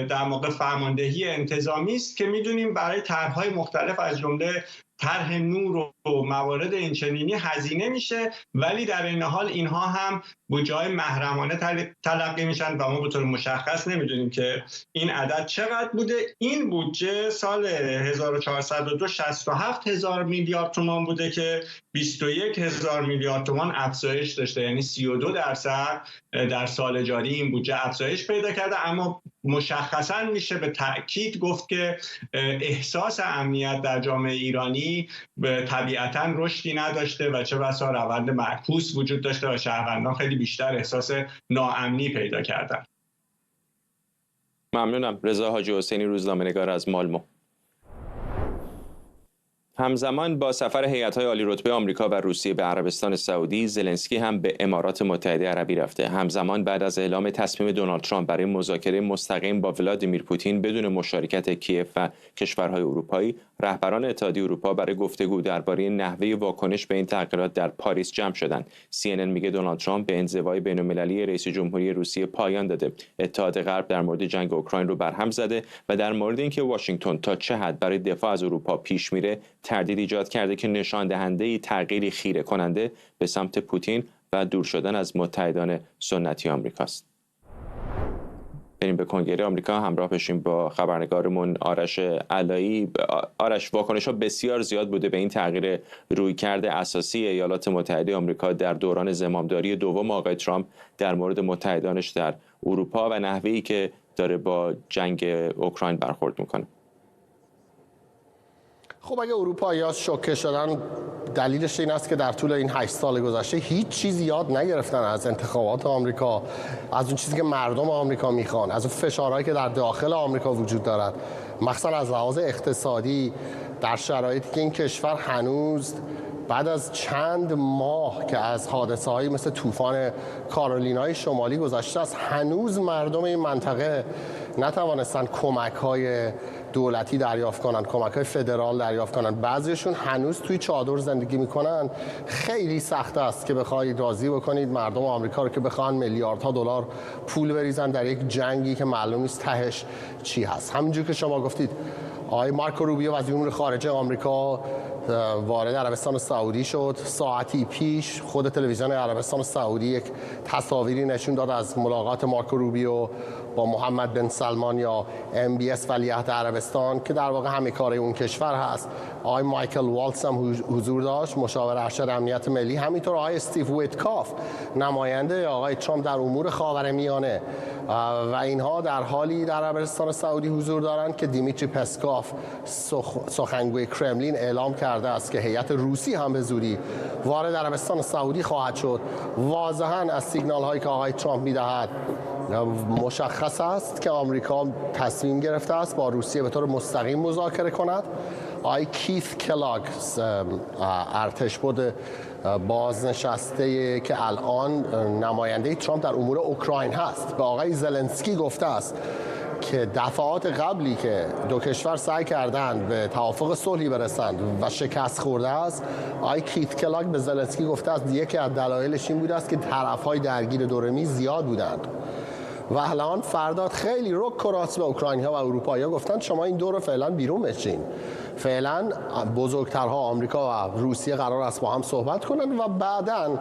در واقع فرماندهی انتظامی است که میدونیم برای طرح‌های مختلف از جمله طرح نور و موارد اینچنینی هزینه میشه، ولی در این حال اینها هم بودجه‌های محرمانه تلقی میشن و ما به طور مشخص نمیدونیم که این عدد چقدر بوده. این بودجه سال 1402 67,000 میلیارد تومان بوده که 21,000 میلیارد تومان افزایش داشته، یعنی 32% در سال جاری این بودجه افزایش پیدا کرده. اما مشخصاً میشه به تأکید گفت که احساس امنیت در جامعه ایرانی طبیعتاً رشدی نداشته و چه بسا روند معکوس وجود داشته و شهروندان خیلی بیشتر احساس ناامنی پیدا کردن. ممنونم. رضا حاجی حسینی، روزنامه‌نگار از مالمو. همزمان با سفر هیئت‌های عالی رتبه آمریکا و روسیه به عربستان سعودی، زلنسکی هم به امارات متحده عربی رفته. همزمان بعد از اعلام تصمیم دونالد ترامپ برای مذاکره مستقیم با ولادیمیر پوتین بدون مشارکت کیف و کشورهای اروپایی، رهبران اتحادیه اروپا برای گفتگو درباره نحوه واکنش به این تغییرات در پاریس جمع شدند. CNN میگه دونالد ترامپ به انزوای بین‌المللی رئیس جمهوری روسیه پایان داده. اتحاد غرب در مورد جنگ اوکراین رو برهم زده و در مورد اینکه واشنگتن تا چه حد برای دفاع از اروپا پیش میره تردید ایجاد کرده که نشان دهنده تغییری خیره کننده به سمت پوتین و دور شدن از متحدان سنتی آمریکاست. بریم به کنگره آمریکا همراه بشیم با خبرنگارمون آرش علایی. آرش، واکنش‌ها بسیار زیاد بوده به این تغییر رویکرد اساسی ایالات متحده آمریکا در دوران زمامداری دوم آقای ترامپ در مورد متحدانش در اروپا و نحوه‌ای که داره با جنگ اوکراین برخورد میکنه. خب اگه اروپایی‌ها شوکه شدن، دلیلش این است که در طول این 8 سال گذشته هیچ چیز یاد نگرفتن از انتخابات آمریکا، از اون چیزی که مردم آمریکا میخوان، از اون فشارهایی که در داخل آمریکا وجود دارد، مخصوصا از لحاظ اقتصادی، در شرایطی که این کشور هنوز بعد از چند ماه که از حادثه‌هایی مثل طوفان کارولینای شمالی گذشته است، هنوز مردم این منطقه نتوانستن کمک‌های دولتی دریافت کنن، کمک‌های فدرال دریافت کنن. بعضیشون هنوز توی چادر زندگی میکنن. خیلی سخت است که بخواید راضی بکنید مردم آمریکا رو که بخوان میلیاردها دلار پول بریزن در یک جنگی که معلوم نیست تهش چی هست. همونجور که شما گفتید، آقای مارکو روبیو وزیر امور خارجه آمریکا وارد عربستان سعودی شد. ساعتی پیش خود تلویزیون عربستان سعودی یک تصاویری نشون داد از ملاقات مارکو روبیو با محمد بن سلمان یا MBS ولیعهد عربستان که در واقع همه کاره اون کشور هست. آقای مایکل والتز هم حضور داشت، مشاور ارشد امنیت ملی. همینطور آقای استیو ویتکاف، نماینده آقای ترامپ در امور خاورمیانه، و اینها در حالی در عربستان سعودی حضور دارند که دیمیتری پسکوف، سخنگوی کرملین، اعلام کرده است که هیئت روسی هم به زودی وارد عربستان سعودی خواهد شد. واضحاً از سیگنال هایی که آقای ترامپ میدهد مشخص است که آمریکا تصمیم گرفته است با روسیه به طور مستقیم مذاکره کند. آقای کیث کلاگ، ارتشبد بازنشسته که الان نماینده ترامپ در امور اوکراین هست، به آقای زلنسکی گفته است که دفعات قبلی که دو کشور سعی کردند به توافق صلحی برسند و شکست خورده است، آقای کیت کلاگ به زلنسکی گفته است یکی از دلایلش این بوده است که طرف‌های درگیر دور میز زیاد بودند. و الان فرداد خیلی رک و راست به اوکراینی‌ها و اروپایی‌ها گفتند شما این دور رو فعلا بیرون بچین. فعلا بزرگترها آمریکا و روسیه قرار است با هم صحبت کنند و بعداً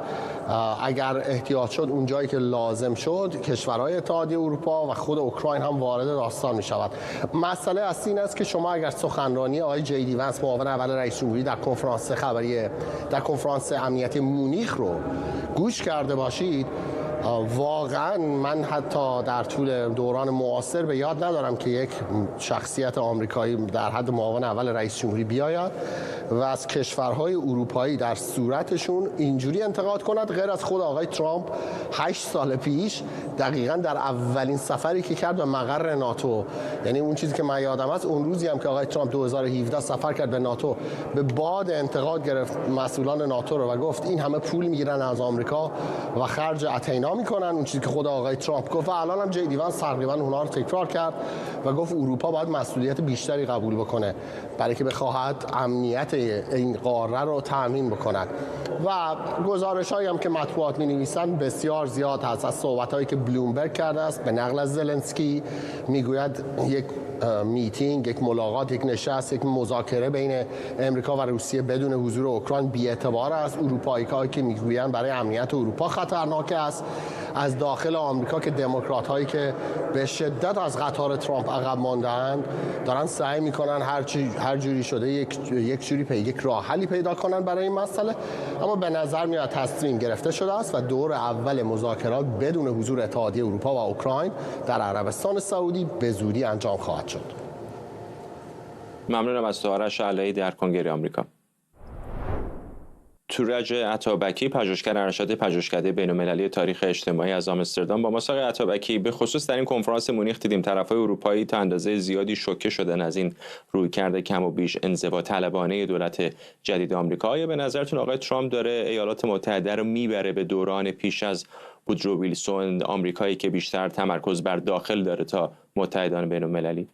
اگر احتیاج شد اون جایی که لازم شد کشورهای اتحادیه اروپا و خود اوکراین هم وارد داستان می شود. مسئله اصلی این است که شما اگر سخنرانی آقای جی دی ونس، معاون اول رئیس جمهوری، در کنفرانس خبری در کنفرانس امنیتی مونیخ رو گوش کرده باشید، واقعا من حتی در طول دوران معاصر به یاد ندارم که یک شخصیت آمریکایی در حد معاون اول رئیس جمهوری بیاید و از کشورهای اروپایی در صورتشون اینجوری انتقاد کند، غیر از خود آقای ترامپ 8 سال پیش دقیقاً در اولین سفری که کرد به مقر ناتو، یعنی اون چیزی که من یادم است اون روزی هم که آقای ترامپ 2017 سفر کرد به ناتو، به باد انتقاد گرفت مسئولان ناتو رو و گفت این همه پول میگیرن از آمریکا و خرج اتینا میکنن، اون چیزی که خود آقای ترامپ گفت. و الان هم جی دی ونس تقریبا اونها رو تکرار کرد و گفت اروپا باید مسئولیت بیشتری قبول بکنه برای که بخواهد امنیت این قاره رو تامین بکند. و گزارش‌هایی هم که مطبوعات می‌نویسند بسیار زیاد هست. از صحبت‌هایی که بلومبرگ کرده است به نقل از زلنسکی، میگوید یک میتینگ، یک ملاقات، یک نشست، یک مذاکره بین امریکا و روسیه بدون حضور اوکراین بی‌اعتبار است. اروپایی‌ها که میگویند برای امنیت اروپا خطرناک است. از داخل آمریکا که دموکرات‌هایی که به شدت از قطار ترامپ عقب مانده‌اند دارن سعی می‌کنن هر جوری شده یک راه حلی پیدا کنن برای این مسئله، اما به نظر میاد تصمیم گرفته شده است و دور اول مذاکرات بدون حضور اتحادیه اروپا و اوکراین در عربستان سعودی به زودی انجام خواهد شد. ممنونم از تو آرش علایی در کنگره آمریکا. تورج عطابکی، پژوهشگر ارشد پژوهشکده بین‌المللی تاریخ اجتماعی از آمستردام با ما. آقای عطابکی، به خصوص در این کنفرانس مونیخ دیدیم طرف‌های اروپایی تا اندازه زیادی شوکه شدن از این رویکرد کم و بیش انزوا طلبانه دولت جدید آمریکا. آیا به نظرتون آقای ترامپ داره ایالات متحده رو میبره به دوران پیش از وودرو ویلسون، آمریکایی که بیشتر تمرکز بر داخل داره تا متحدان بین‌المللی؟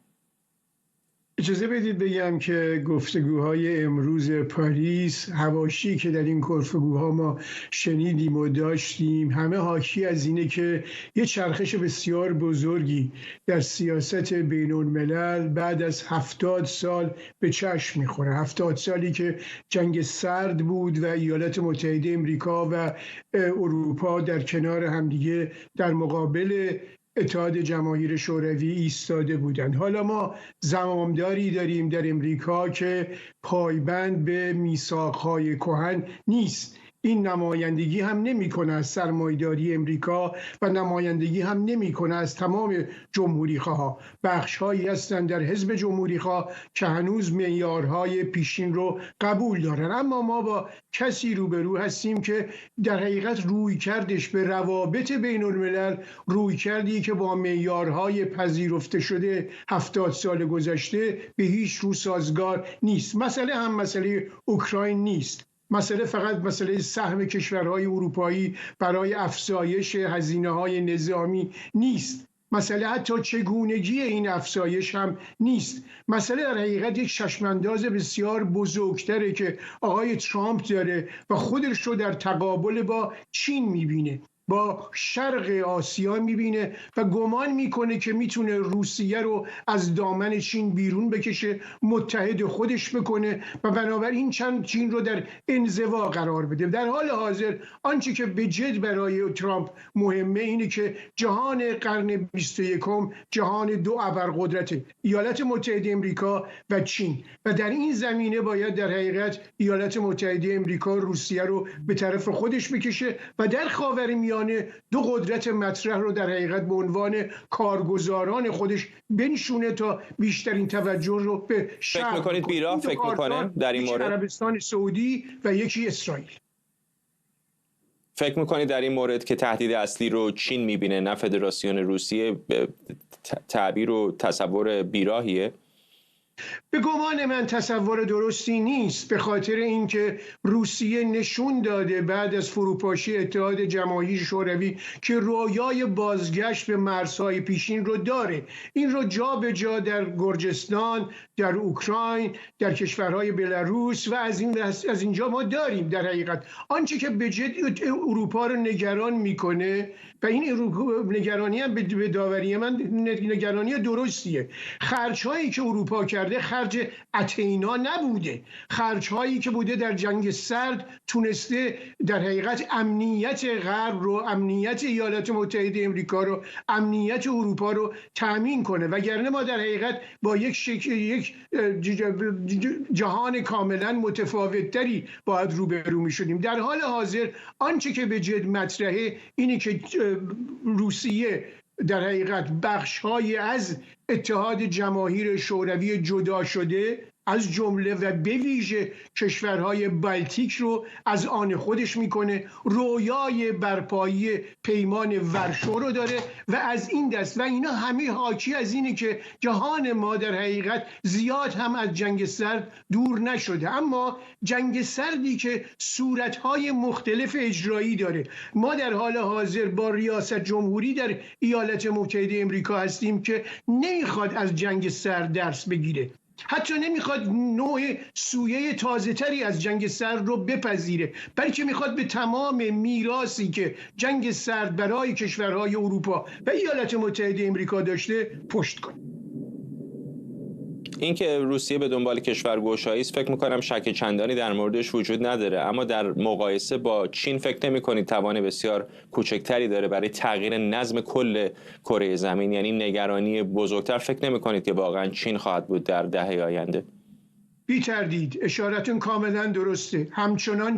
اجازه بدید بگم که گفتگوهای امروز پاریس، حواشی که در این گفتگوها ما شنیدیم و داشتیم، همه حاکی از اینه که یه چرخش بسیار بزرگی در سیاست بین الملل بعد از 70 سال به چشم میخوره. 70 سالی که جنگ سرد بود و ایالات متحده امریکا و اروپا در کنار همدیگه در مقابل اتحاد جماهیر شوروی ایستاده بودند. حالا ما زمامداری داریم در امریکا که پایبند به میثاق‌های کهن نیست. این نمایندگی هم نمی‌کنه از سرمایه‌داری امریکا و نمایندگی هم نمی‌کنه از تمام جمهوری‌خواها. بخش‌هایی هستند در حزب جمهوری‌خواه که هنوز معیارهای پیشین رو قبول دارن، اما ما با کسی روبرو هستیم که در حقیقت رویکردش به روابط بین الملل رویکردی که با معیارهای پذیرفته شده 70 سال گذشته به هیچ رو سازگار نیست. مسئله هم مسئله اوکراین نیست. مسئله فقط مسئله سهم کشورهای اروپایی برای افزایش هزینه‌های نظامی نیست. مسئله حتی چگونگی این افزایش هم نیست. مسئله در حقیقت یک چشمانداز بسیار بزرگتره که آقای ترامپ داره و خودش رو در تقابل با چین میبینه. با شرق آسیا میبینه و گمان میکنه که میتونه روسیه رو از دامن چین بیرون بکشه، متحد خودش بکنه و بنابراین چین رو در انزوا قرار بده. در حال حاضر آنچه که به جد برای ترامپ مهمه اینه که جهان قرن 21 جهان دو ابرقدرت، ایالات متحده امریکا و چین، و در این زمینه باید در حقیقت ایالات متحده امریکا روسیه رو به طرف خودش بکشه و در خاورمیانه دو قدرت مطرح رو در حقیقت به عنوان کارگزاران خودش بنشونه تا بیشترین توجه رو به شرق. فکر میکنید بیراه فکر میکنه در این مورد؟ عربستان سعودی و یکی اسرائیل. فکر میکنید در این مورد که تهدید اصلی رو چین میبینه نه فدراسیون روسیه، تعبیر و تصور بیراهیه؟ به گمان من تصور درستی نیست، به خاطر اینکه روسیه نشون داده بعد از فروپاشی اتحاد جماهیر شوروی که رویای بازگشت به مرزهای پیشین رو داره. این رو جا به جا در گرجستان، در اوکراین، در کشورهای بلاروس و از اینجا ما داریم. در حقیقت آنچه که به جد اروپا رو نگران میکنه و این نگرانی هم به داوری من نگرانی درستیه. خرج‌هایی که اروپا کرده خرج اتینا نبوده، خرج‌هایی که بوده در جنگ سرد تونسته در حقیقت امنیت غرب رو، امنیت ایالات متحده امریکا رو، امنیت اروپا رو تأمین کنه، وگرنه ما در حقیقت با یک جهان کاملا متفاوت‌تری باید روبرو می‌شدیم. در حال حاضر آنچه که به جد مطرحه اینه که روسیه در حقیقت بخش‌های از اتحاد جماهیر شوروی جدا شده از جمله و به ویژه کشورهای بالتیک رو از آن خودش میکنه، رویای برپایی پیمان ورشو رو داره و از این دست و اینا همه حاکی از اینه که جهان ما در حقیقت زیاد هم از جنگ سرد دور نشده، اما جنگ سردی که صورتهای مختلف اجرایی داره. ما در حال حاضر با ریاست جمهوری در ایالات متحده امریکا هستیم که نمیخواد از جنگ سرد درس بگیره، حتی نمیخواد نوع سویه تازه تری از جنگ سرد رو بپذیره، بلکه میخواد به تمام میراثی که جنگ سرد برای کشورهای اروپا و ایالات متحده امریکا داشته پشت کنه. این که روسیه به دنبال کشورگشایی است فکر میکنم شک چندانی در موردش وجود نداره، اما در مقایسه با چین فکر نمی‌کنید توان بسیار کوچکتری داره برای تغییر نظم کل کره زمین؟ یعنی نگرانی بزرگتر فکر نمی‌کنید که واقعا چین خواهد بود در دهه آینده؟ بی تردید اشارتون کاملا درسته. همچنان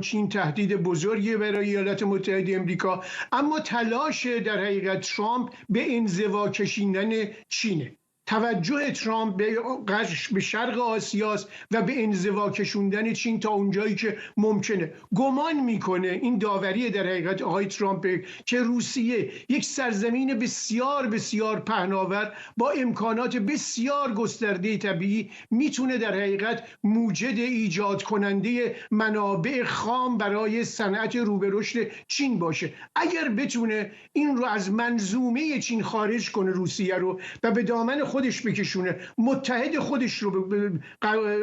چین تهدید بزرگی برای ایالات متحده امریکا، اما تلاش در حقیقت ترامپ به انزوا کشیدن چینه. توجه ترامپ به شرق آسیاست و به انزوا کشوندن چین تا اونجایی که ممکنه. گمان میکنه این داوری در حقیقت آقای ترامپ که روسیه یک سرزمین بسیار بسیار پهناور با امکانات بسیار گسترده طبیعی میتونه در حقیقت موجد ایجاد کننده منابع خام برای صنعت رو به رشد چین باشه. اگر بتونه این رو از منظومه چین خارج کنه روسیه رو و به دامن خودش بکشونه، متحد خودش رو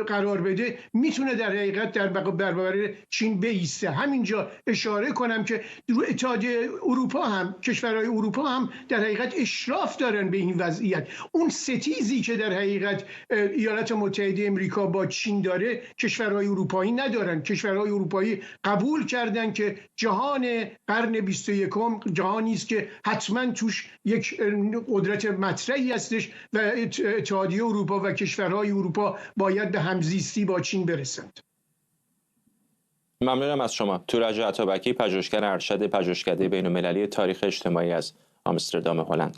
قرار بده، میتونه در حقیقت در برابر چین بایسته. همینجا اشاره کنم که اتحادیه اروپا هم، کشورهای اروپا هم در حقیقت اشراف دارن به این وضعیت. اون ستیزی که در حقیقت ایالات متحده امریکا با چین داره کشورهای اروپایی ندارن. کشورهای اروپایی قبول کردن که جهان قرن 21 جهانی است که حتما توش یک قدرت مطرحی هستش و اتحادیه اروپا و کشورهای اروپا باید به همزیستی با چین برسند. ممنونم از شما. تورج عطابکی، پژوهشگر ارشد پژوهشکده بین‌المللی تاریخ اجتماعی از آمستردام هلند.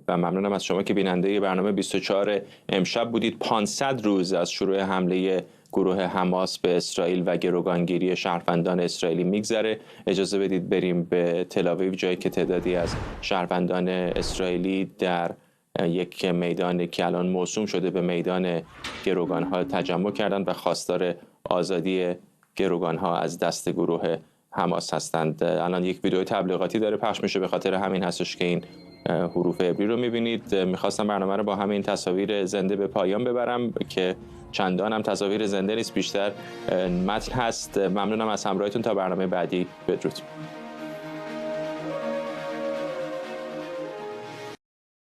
و ممنونم از شما که بیننده برنامه 24 امشب بودید. 500 روز از شروع حمله گروه حماس به اسرائیل و گروگانگیری شهروندان اسرائیلی میگذره. اجازه بدید بریم به تل‌آویو، جایی که تعدادی از شهروندان اسرائیلی در یک میدانی که الان موسوم شده به میدان گروگانها تجمع کردند و خواستار آزادی گروگانها از دست گروه حماس هستند. الان یک ویدیو تبلیغاتی داره پخش میشه، به خاطر همین هستش که این حروف عبری رو میبینید. میخواستم برنامه رو با همین تصاویر زنده به پایان ببرم که چندان هم تصاویر زنده نیست، بیشتر متن هست. ممنونم از همراهیتون، تا برنامه بعدی، بدرود.